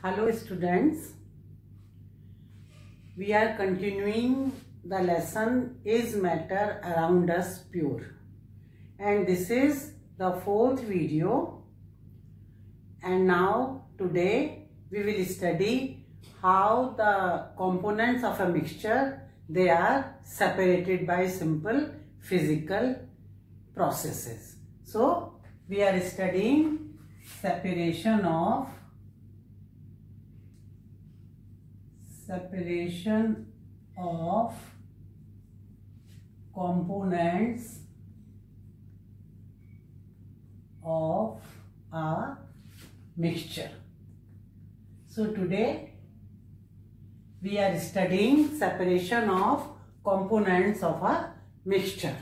Hello students, we are continuing the lesson Is Matter Around Us Pure, and this is the fourth video. And now today we will study how the components of a mixture, they are separated by simple physical processes. So we are studying separation of components of a mixture. So today we are studying separation of components of a mixture.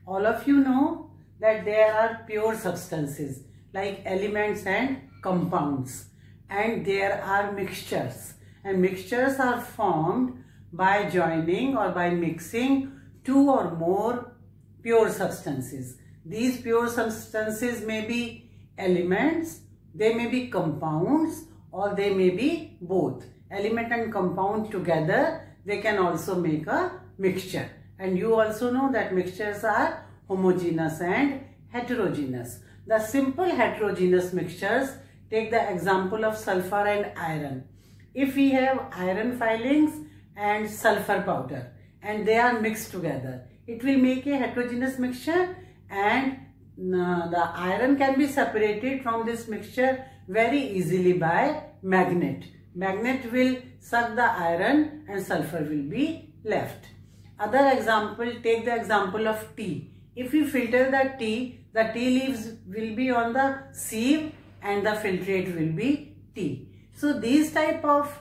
All of you know that there are pure substances like elements and compounds, and there are mixtures. And mixtures are formed by joining or by mixing two or more pure substances. These pure substances may be elements, they may be compounds, or they may be both. Element and compound together, they can also make a mixture. And you also know that mixtures are homogeneous and heterogeneous. The simple heterogeneous mixtures, take the example of sulfur and iron. If we have iron filings and sulfur powder and they are mixed together, it will make a heterogeneous mixture, and the iron can be separated from this mixture very easily by magnet. Magnet will suck the iron and sulfur will be left. Other example, take the example of tea. If we filter the tea leaves will be on the sieve and the filtrate will be tea. So these type of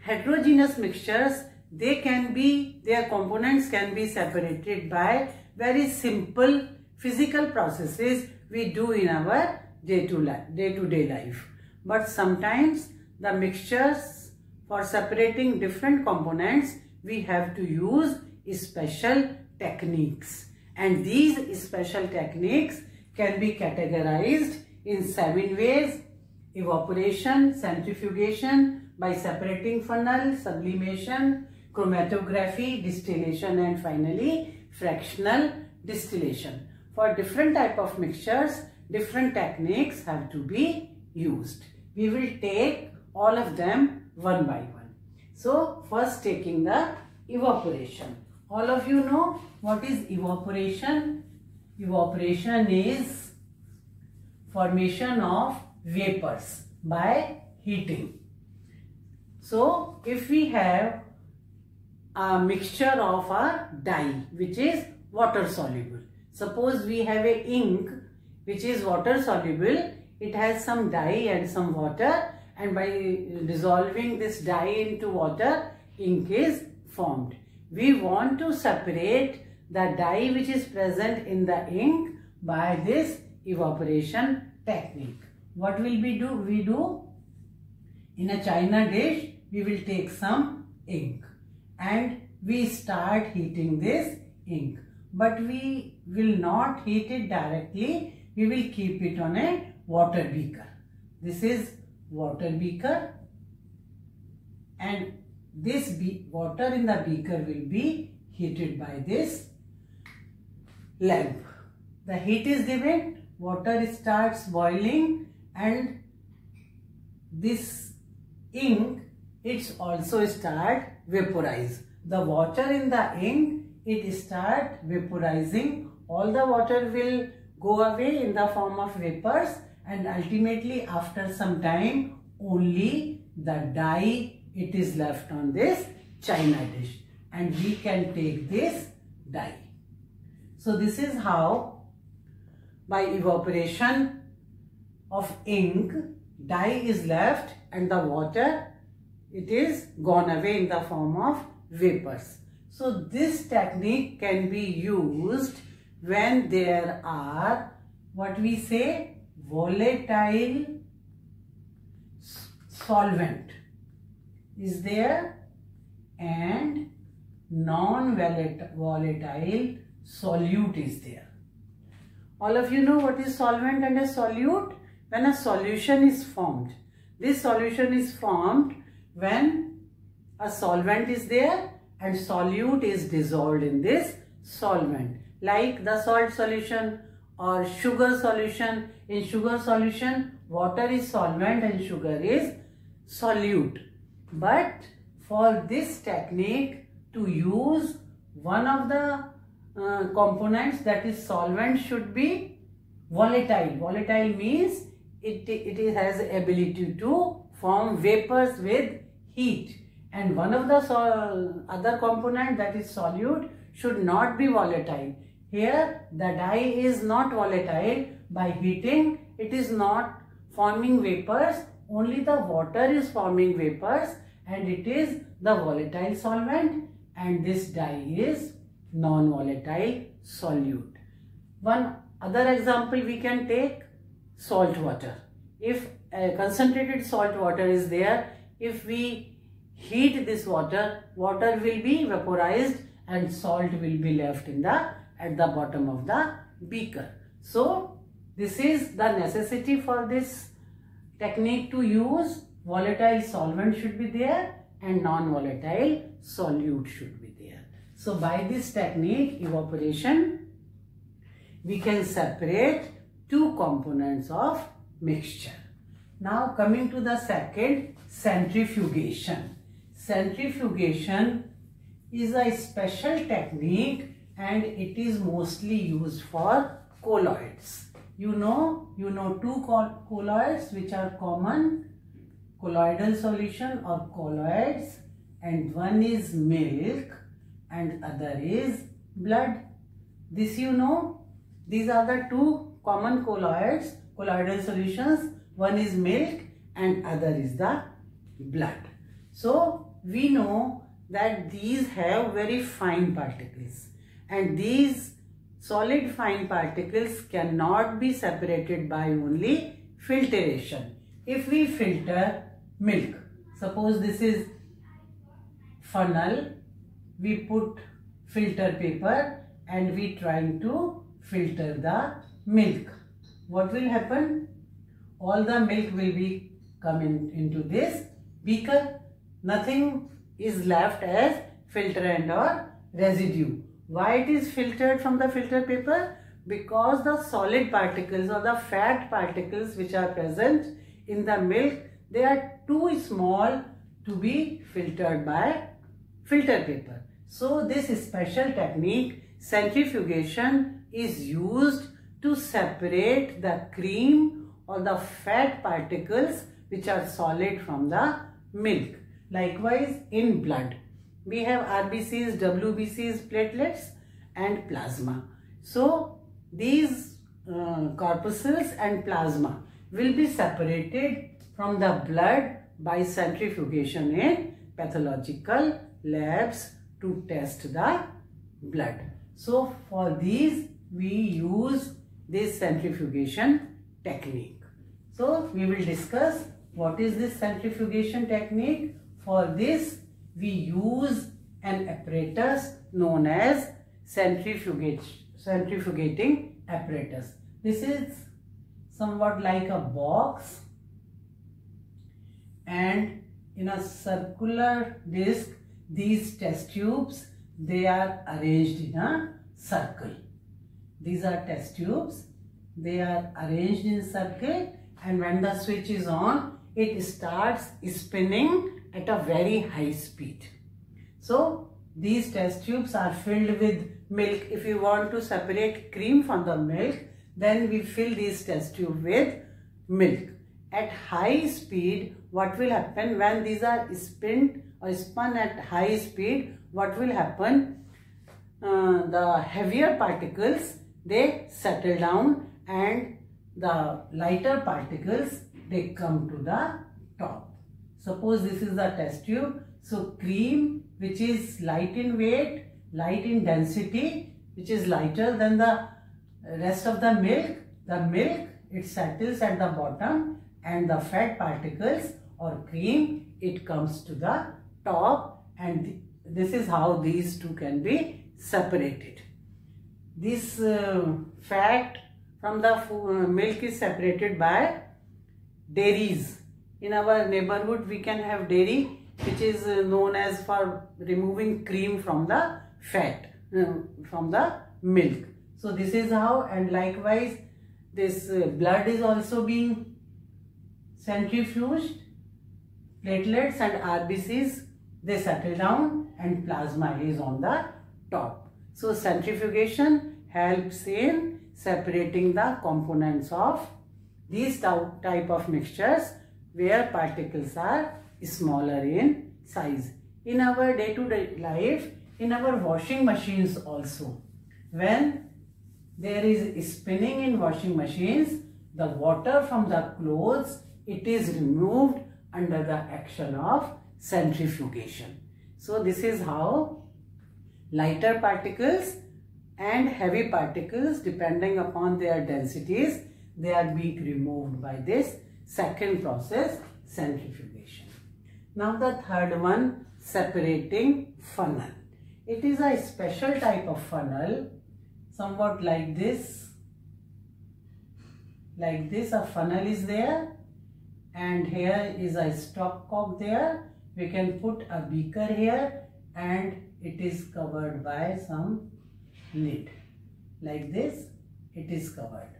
heterogeneous mixtures, their components can be separated by very simple physical processes we do in our day-to-day life. But sometimes the mixtures, for separating different components, we have to use special techniques. And these special techniques can be categorized in 7 ways: evaporation, centrifugation, by separating funnel, sublimation, chromatography, distillation, and finally fractional distillation. For different type of mixtures, different techniques have to be used. We will take all of them one by one. So first, taking the evaporation. All of you know what is evaporation. Evaporation is formation of vapors by heating. So if we have a mixture of a dye which is water soluble, suppose we have a ink which is water soluble, it has some dye and some water, and by dissolving this dye into water, ink is formed. We want to separate the dye which is present in the ink by this evaporation technique. What will we do? We do, in a china dish, we will take some ink and we start heating this ink. But we will not heat it directly. We will keep it on a water beaker. This is water beaker, and this water in the beaker will be heated by this lamp. The heat is given, water starts boiling, and this ink, it's also start vaporize. The water in the ink, it start vaporizing. All the water will go away in the form of vapors, and ultimately after some time only the dye, it is left on this china dish, and we can take this dye. So this is how, by evaporation of ink, dye is left and the water, it is gone away in the form of vapors. So this technique can be used when there are, what we say, volatile solvent is there and non-volatile solute is there. All of you know what is solvent and a solute. When a solution is formed, This solution is formed when a solvent is there and solute is dissolved in this solvent, like the salt solution or sugar solution. In sugar solution, water is solvent and sugar is solute. But for this technique, to use one of the components, that is solvent, should be volatile. Volatile means it has the ability to form vapors with heat, and one of the other component, that is solute, should not be volatile. Here the dye is not volatile. By heating, it is not forming vapors, only the water is forming vapors, and it is the volatile solvent, and this dye is non-volatile solute. One other example we can take, salt water. If concentrated salt water is there, if we heat this water, water will be vaporized and salt will be left at the bottom of the beaker. So this is the necessity for this technique to use. Volatile solvent should be there and non-volatile solute should be there. So by this technique, evaporation, we can separate two components of mixture. Now coming to the second, centrifugation. Centrifugation is a special technique and it is mostly used for colloids. You know two colloids which are common, colloidal solution or colloids, and one is milk and other is blood. This you know. These are the two common colloids, colloidal solutions. One is milk and other is the blood. So we know that these have very fine particles, and these solid fine particles cannot be separated by only filtration. If we filter milk, suppose this is funnel, we put filter paper and we trying to filter the milk. What will happen? All the milk will be coming into this beaker. Nothing is left as filter and or residue. Why it is filtered from the filter paper? Because the solid particles or the fat particles which are present in the milk, they are too small to be filtered by filter paper. So this special technique, centrifugation, is used to separate the cream or the fat particles which are solid from the milk. Likewise, in blood, we have RBCs, WBCs, platelets and plasma. So these corpuscles and plasma will be separated from the blood by centrifugation in pathological labs to test the blood. So for these we use this centrifugation technique. So we will discuss what is this centrifugation technique. For this we use an apparatus known as centrifugating apparatus. This is somewhat like a box, and in a circular disc, these test tubes, they are arranged in a circle. These are test tubes, they are arranged in circle, and when the switch is on, it starts spinning at a very high speed. So these test tubes are filled with milk. If you want to separate cream from the milk, then we fill these test tubes with milk. At high speed, what will happen when these are spun at high speed? What will happen? The heavier particles, they settle down, and the lighter particles, they come to the top. Suppose this is the test tube. So cream, which is light in weight, light in density, which is lighter than the rest of the milk, it settles at the bottom, and the fat particles or cream, it comes to the top, and this is how these two can be separated. This fat from the milk is separated by dairies. In our neighborhood we can have dairy, which is known as for removing cream from the fat, from the milk. So this is how, and likewise this blood is also being centrifuged. Platelets and RBCs, they settle down and plasma is on the top. So centrifugation helps in separating the components of these type of mixtures where particles are smaller in size. In our day-to-day life, in our washing machines also, when there is spinning in washing machines, the water from the clothes, it is removed under the action of centrifugation. So this is how lighter particles and heavy particles, depending upon their densities, they are being removed by this second process, centrifugation. Now the third one, separating funnel. It is a special type of funnel, somewhat like this. Like this, a funnel is there, and here is a stopcock there. We can put a beaker here and it is covered by some lid. Like this, it is covered.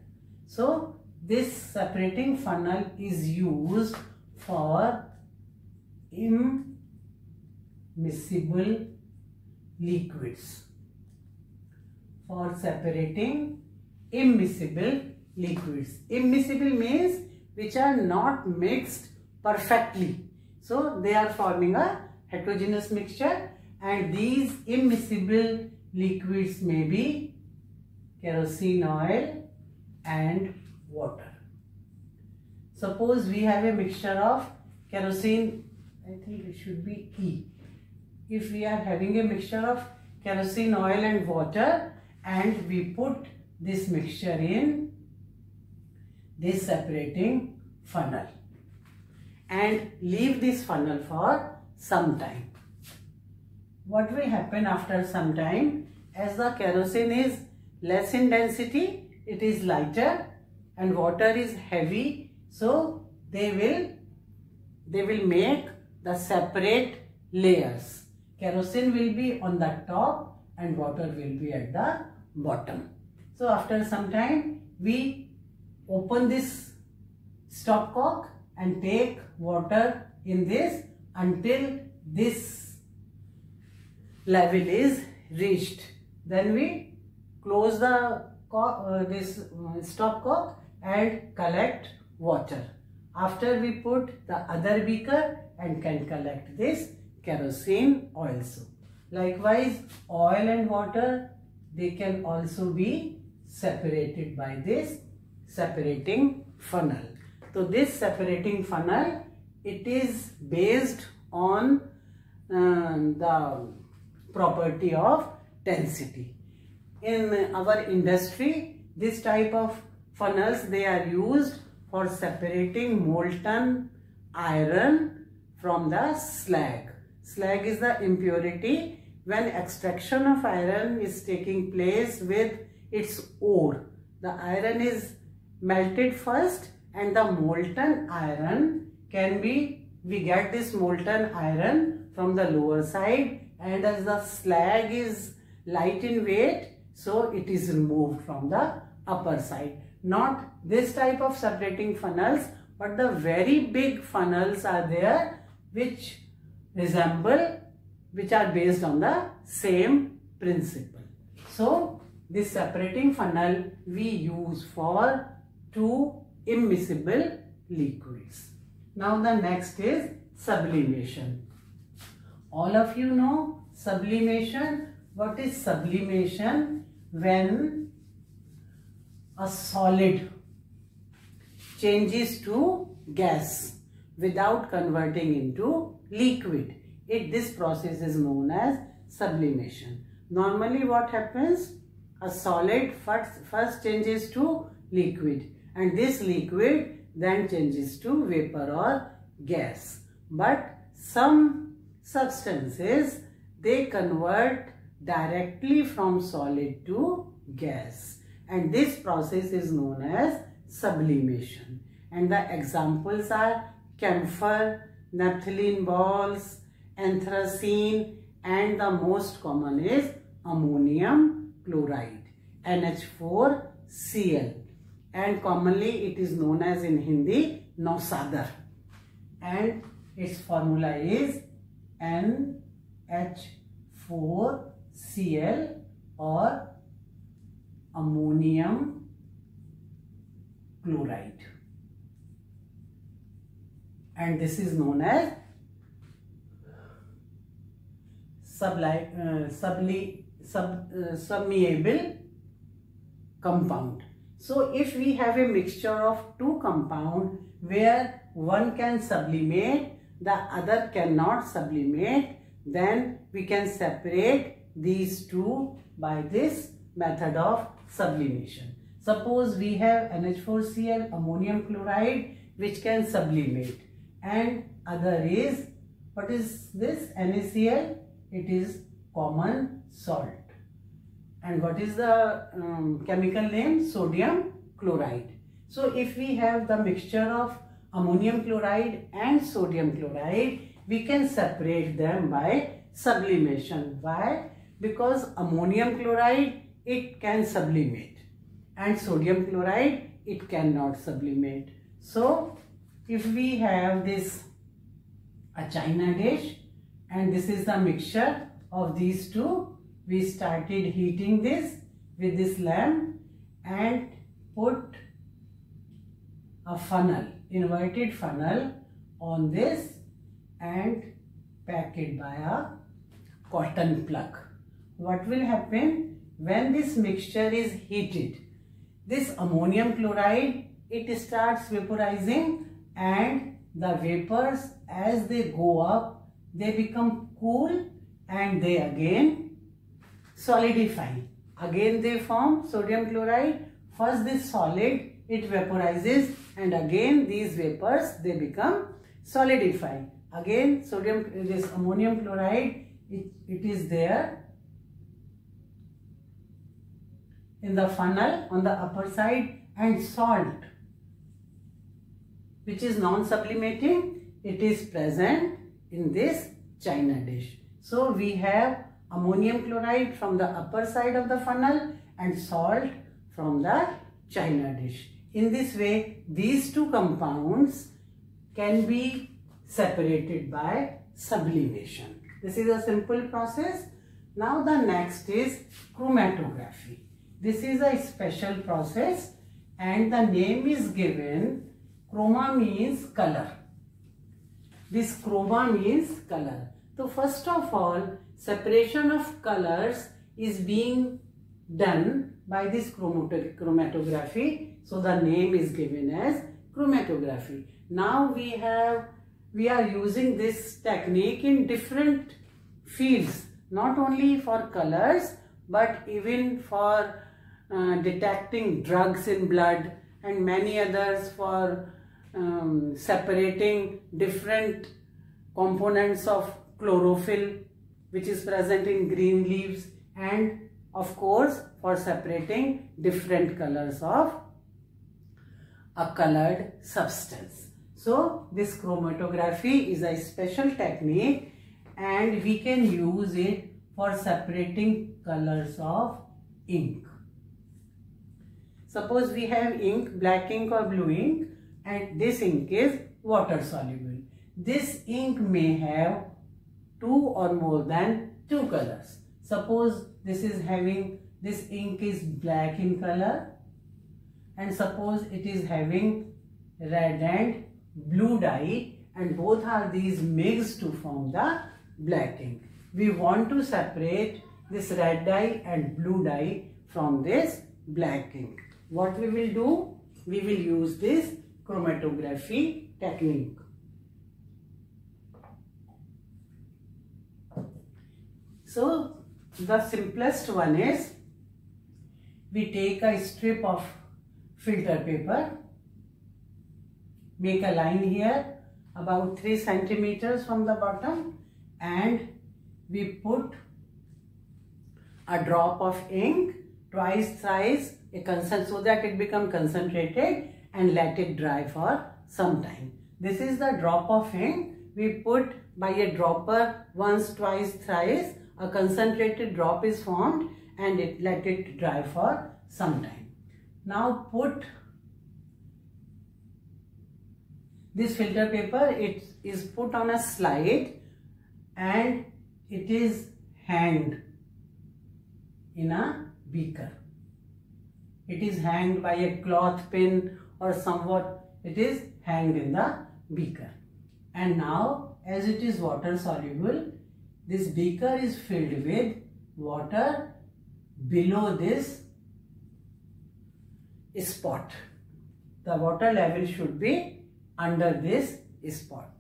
So this separating funnel is used for immiscible liquids. For separating immiscible liquids. Immiscible means which are not mixed perfectly. So they are forming a heterogeneous mixture, and these immiscible liquids may be kerosene oil and water. Suppose we have a mixture of kerosene, I think it should be E. If we are having a mixture of kerosene oil and water, and we put this mixture in this separating funnel and leave this funnel for some time, what will happen after some time? As the kerosene is less in density, it is lighter, and water is heavy, so they will make the separate layers. Kerosene will be on the top and water will be at the bottom. So after some time, we open this stopcock and take water in this until this level is reached. Then we close the stopcock and collect water. After we put the other beaker and can collect this kerosene also. Likewise, oil and water, they can also be separated by this separating funnel. So this separating funnel, it is based on the property of density. In our industry, this type of funnels, they are used for separating molten iron from the slag. Slag is the impurity when extraction of iron is taking place with its ore. The iron is melted first and the molten iron can be, we get this molten iron from the lower side, and as the slag is light in weight, so it is removed from the upper side. Not this type of separating funnels, but the very big funnels are there which resemble, which are based on the same principle. So this separating funnel we use for two immiscible liquids. Now the next is sublimation. All of you know sublimation. What is sublimation? When a solid changes to gas without converting into liquid. This process is known as sublimation. Normally what happens? A solid first changes to liquid, and this liquid then changes to vapor or gas. But some substances, they convert directly from solid to gas, and this process is known as sublimation. And the examples are camphor, naphthalene balls, anthracene, and the most common is ammonium chloride, NH4Cl, and commonly it is known as in Hindi Nausadar, and its formula is NH4Cl or ammonium chloride, and this is known as sublimable compound. So if we have a mixture of two compounds where one can sublimate, the other cannot sublimate, then we can separate these two by this method of sublimation. Suppose we have NH4Cl, ammonium chloride, which can sublimate, and other is, what is this? NaCl, it is common salt. And what is the chemical name? Sodium chloride. So if we have the mixture of ammonium chloride and sodium chloride, we can separate them by sublimation. Why? Because ammonium chloride, it can sublimate, and sodium chloride, it cannot sublimate. So if we have this a china dish, and this is the mixture of these two, we started heating this with this lamp and put a funnel, inverted funnel on this and pack it by a cotton plug. What will happen when this mixture is heated? This ammonium chloride, it starts vaporizing, and the vapors, as they go up, they become cool and they again solidify. Again they form sodium chloride. First this solid, it vaporizes, and again these vapors, they become solidify. Again this ammonium chloride, it is there in the funnel on the upper side, and salt, which is non-sublimating, it is present in this china dish. So we have ammonium chloride from the upper side of the funnel and salt from the china dish. In this way, these two compounds can be separated by sublimation. This is a simple process. Now the next is chromatography. This is a special process, and the name is given. Chroma means color. This chroma means color. So first of all, separation of colors is being done by this chromatography. So the name is given as chromatography. Now we are using this technique in different fields, not only for colors but even for detecting drugs in blood, and many others for separating different components of chlorophyll which is present in green leaves, and of course for separating different colors of a colored substance. So this chromatography is a special technique, and we can use it for separating colors of ink. Suppose we have ink, black ink or blue ink, and this ink is water soluble. This ink may have two or more than two colors. Suppose this ink is black in color, and suppose it is having red and blue dye, and both are these mixed to form the black ink. We want to separate this red dye and blue dye from this black ink. What we will do? We will use this chromatography technique. So the simplest one is, we take a strip of filter paper, make a line here about 3 centimeters from the bottom, and we put a drop of ink twice size so that it become concentrated, and let it dry for some time. This is the drop of ink. We put by a dropper once, twice, thrice. A concentrated drop is formed and let it dry for some time. Now put this filter paper, it is put on a slide and it is hanged in a beaker. It is hanged by a cloth pin or somewhat, it is hanged in the beaker. And now as it is water soluble, this beaker is filled with water below this spot. The water level should be under this spot.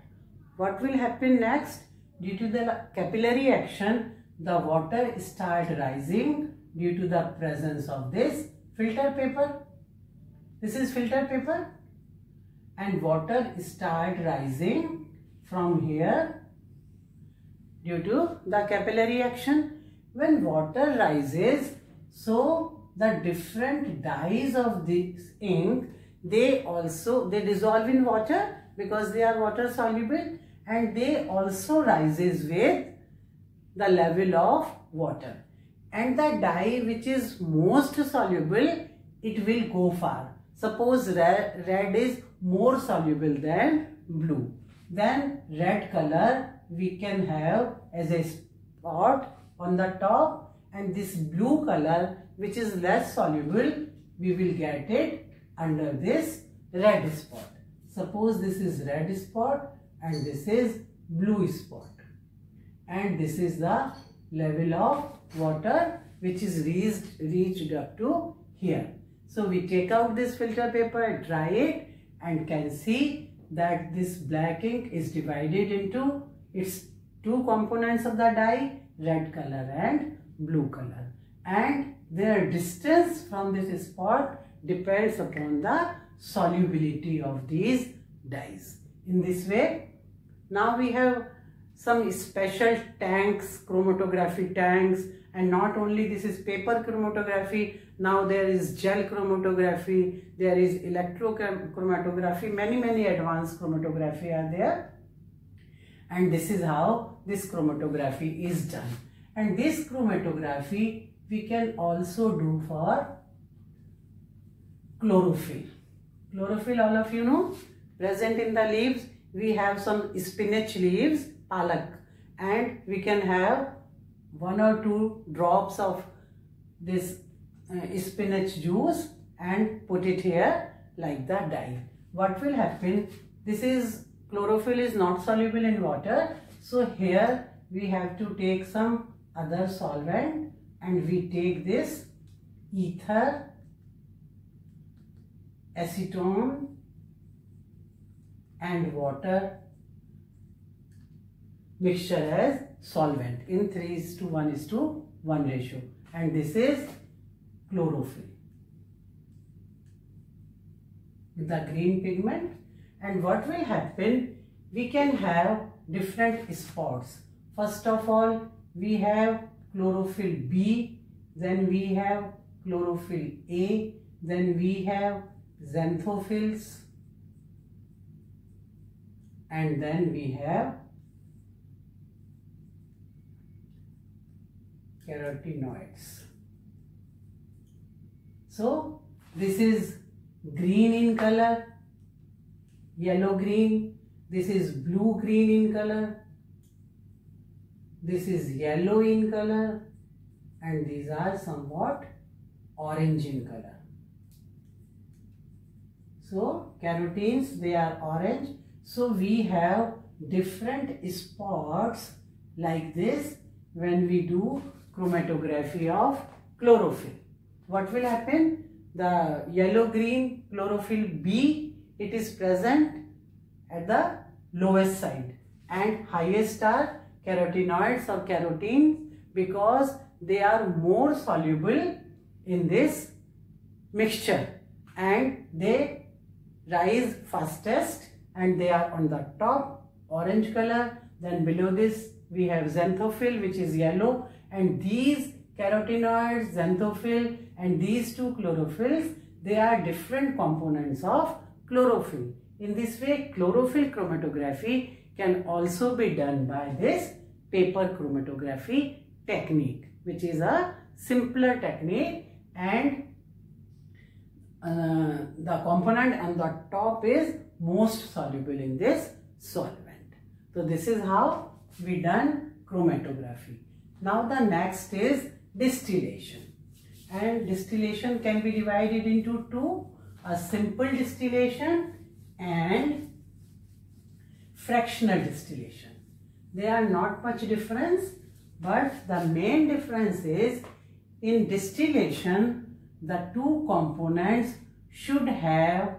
What will happen next? Due to the capillary action, the water start rising due to the presence of this filter paper. This is filter paper, and water start rising from here due to the capillary action. When water rises, so the different dyes of this ink, they dissolve in water because they are water soluble, and they also rises with the level of water. And the dye which is most soluble, it will go far. Suppose red is more soluble than blue. Then red color we can have as a spot on the top, and this blue color which is less soluble, we will get it under this red spot. Suppose this is red spot and this is blue spot, and this is the level of water which is reached up to here. So we take out this filter paper, dry it, and can see that this black ink is divided into its two components of the dye, red color and blue color, and their distance from this spot depends upon the solubility of these dyes. In this way, now we have some special tanks, chromatography tanks, and not only this is paper chromatography, now there is gel chromatography, there is electrochromatography, many advanced chromatography are there, and this is how this chromatography is done. And this chromatography we can also do for chlorophyll. Chlorophyll, all of you know, present in the leaves. We have some spinach leaves, palak, and we can have 1 or 2 drops of this spinach juice and put it here like the dye. What will happen? This is chlorophyll is not soluble in water, so here we have to take some other solvent, and we take this ether, acetone and water mixture as solvent in 3:1:1 ratio, and this is chlorophyll with the green pigment. And what will happen? We can have different spots. First of all, we have chlorophyll B, then we have chlorophyll A, then we have xanthophylls, and then we have carotenoids. So this is green in color, yellow green, this is blue green in color, this is yellow in color, and these are somewhat orange in color. So carotenes, they are orange. So we have different spots like this when we do chromatography of chlorophyll. What will happen? The yellow-green chlorophyll B, it is present at the lowest side, and highest are carotenoids or carotenes because they are more soluble in this mixture and they rise fastest, and they are on the top, orange color. Then below this we have xanthophyll, which is yellow, and these carotenoids, xanthophyll, and these two chlorophylls, they are different components of chlorophyll. In this way, chlorophyll chromatography can also be done by this paper chromatography technique, which is a simpler technique, and the component on the top is most soluble in this solvent. So this is how we done chromatography. Now the next is distillation, and distillation can be divided into two: a simple distillation and fractional distillation. They are not much difference, but the main difference is in distillation the two components should have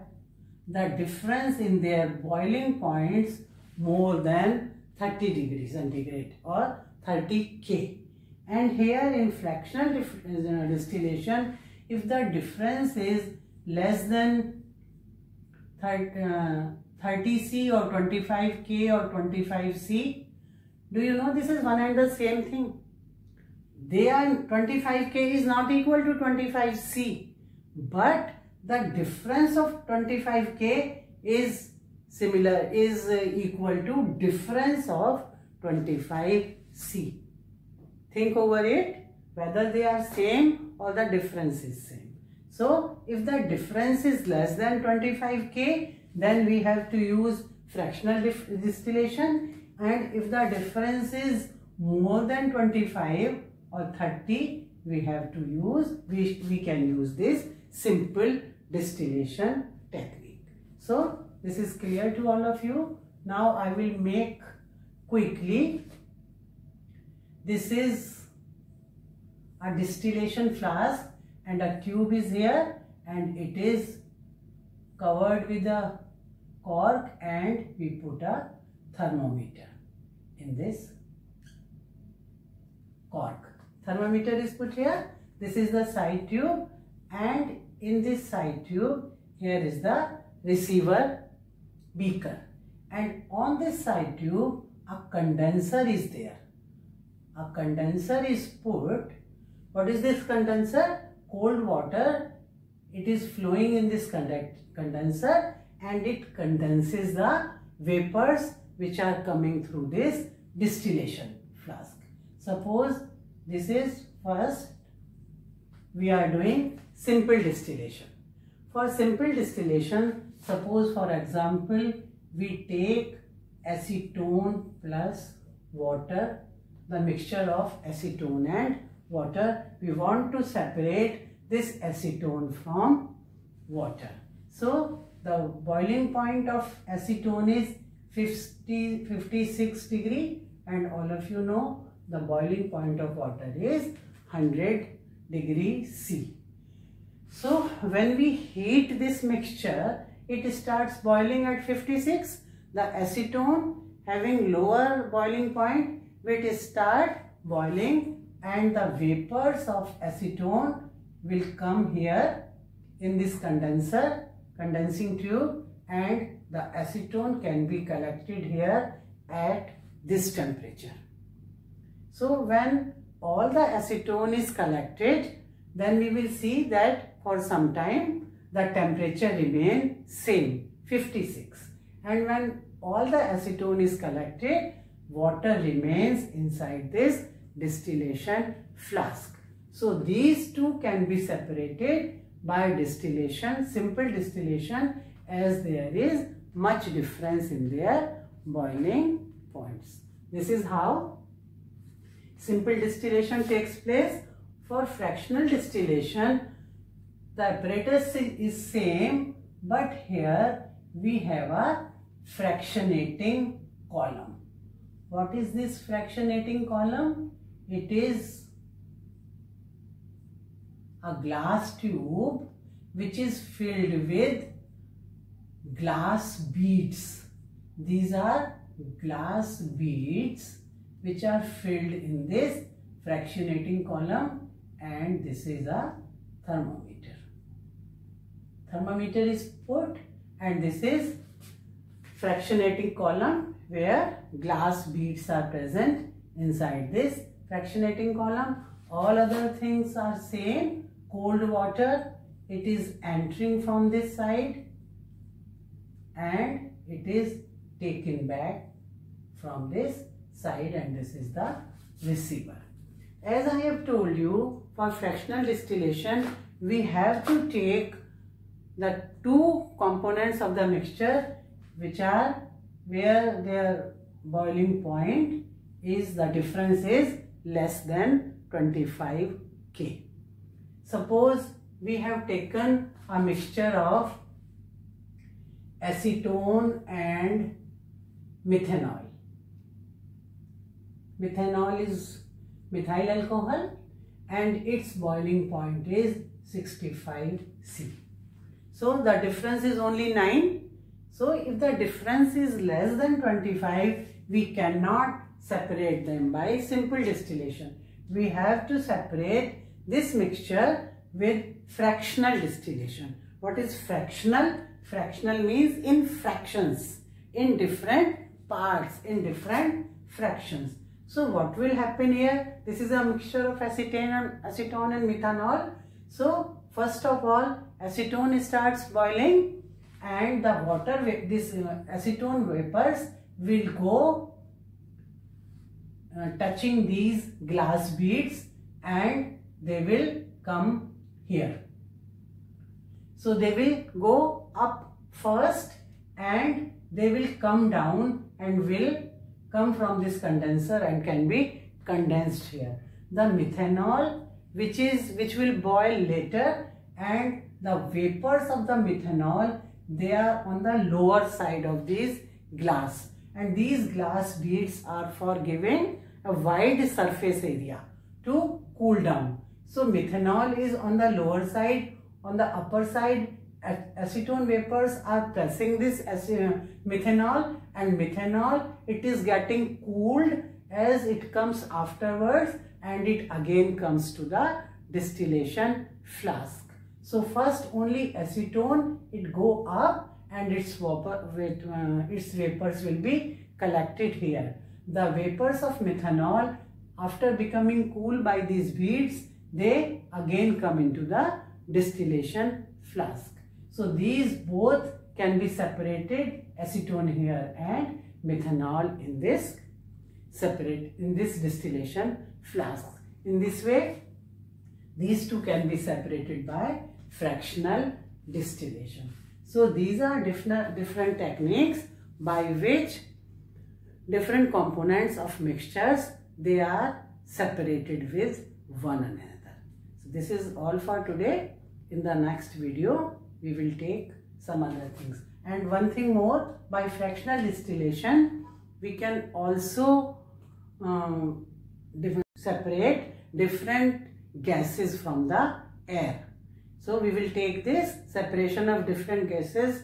the difference in their boiling points more than 30 degrees centigrade or 30 K. And here in fractional distillation, if the difference is less than 30 C or 25 K or 25 C, do you know this is one and the same thing? They are 25 K is not equal to 25 C, but the difference of 25 K is similar, is equal to difference of 25 C. Think over it, whether they are same or the difference is same. So if the difference is less than 25 K, then we have to use fractional distillation, and if the difference is more than 25 or 30, we have to use, we can use this simple distillation technique. So this is clear to all of you. Now I will make quickly. This is a distillation flask and a tube is here, and it is covered with a cork, and we put a thermometer in this cork. Thermometer is put here. This is the side tube, and in this side tube here is the receiver beaker, and on this side tube a condenser is there. A condenser is put. What is this condenser? Cold water. It is flowing in this condenser, and it condenses the vapors which are coming through this distillation flask. Suppose this is first we are doing simple distillation. For simple distillation, suppose for example we take acetone plus water, the mixture of acetone and water. We want to separate this acetone from water. So the boiling point of acetone is 56 degree, and all of you know the boiling point of water is 100 degree C. So when we heat this mixture, it starts boiling at 56. The acetone having lower boiling point will start boiling, and the vapors of acetone will come here in this condensing tube, and the acetone can be collected here at this temperature. So when all the acetone is collected, then we will see that for some time the temperature remains same, 56, and when all the acetone is collected, water remains inside this distillation flask. So these two can be separated by distillation, simple distillation, as there is much difference in their boiling points. This is how simple distillation takes place. For fractional distillation, the apparatus is same, but here we have a fractionating column. What is this fractionating column? It is a glass tube which is filled with glass beads. These are glass beads which are filled in this fractionating column, and this is a thermometer. Thermometer is put, and this is fractionating column where glass beads are present inside this fractionating column. All other things are same. Cold water, it is entering from this side, and it is taken back from this side, and this is the receiver. As I have told you, for fractional distillation, we have to take the two components of the mixture which are where their boiling point is, the difference is less than 25 K. Suppose we have taken a mixture of acetone and methanol. Methanol is methyl alcohol and its boiling point is 65 C. So the difference is only 9. So if the difference is less than 25, we cannot separate them by simple distillation. We have to separate this mixture with fractional distillation. What is fractional? Fractional means in fractions, in different parts, in different fractions. So what will happen here? This is a mixture of acetone and methanol. So first of all, acetone starts boiling and the water, this acetone vapors will go touching these glass beads and they will come here. So they will go up first and they will come down and will come from this condenser and can be condensed here. The methanol which will boil later, and the vapors of the methanol, they are on the lower side of these glass, and these glass beads are for giving a wide surface area to cool down. So methanol is on the lower side. On the upper side, acetone vapors are pressing this methanol, and methanol, it is getting cooled as it comes afterwards, and it again comes to the distillation flask. So first only acetone, it go up and its vapors will be collected here. The vapors of methanol, after becoming cool by these beads, they again come into the distillation flask. So these both can be separated, acetone here and methanol in this distillation flask. In this way, these two can be separated by fractional distillation. So these are different techniques by which different components of mixtures, they are separated with one another. So this is all for today. In the next video, we will take some other things. And one thing more, by fractional distillation, we can also separate different gases from the air. So we will take this separation of different gases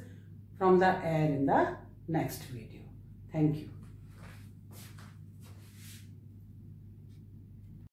from the air in the next video. Thank you.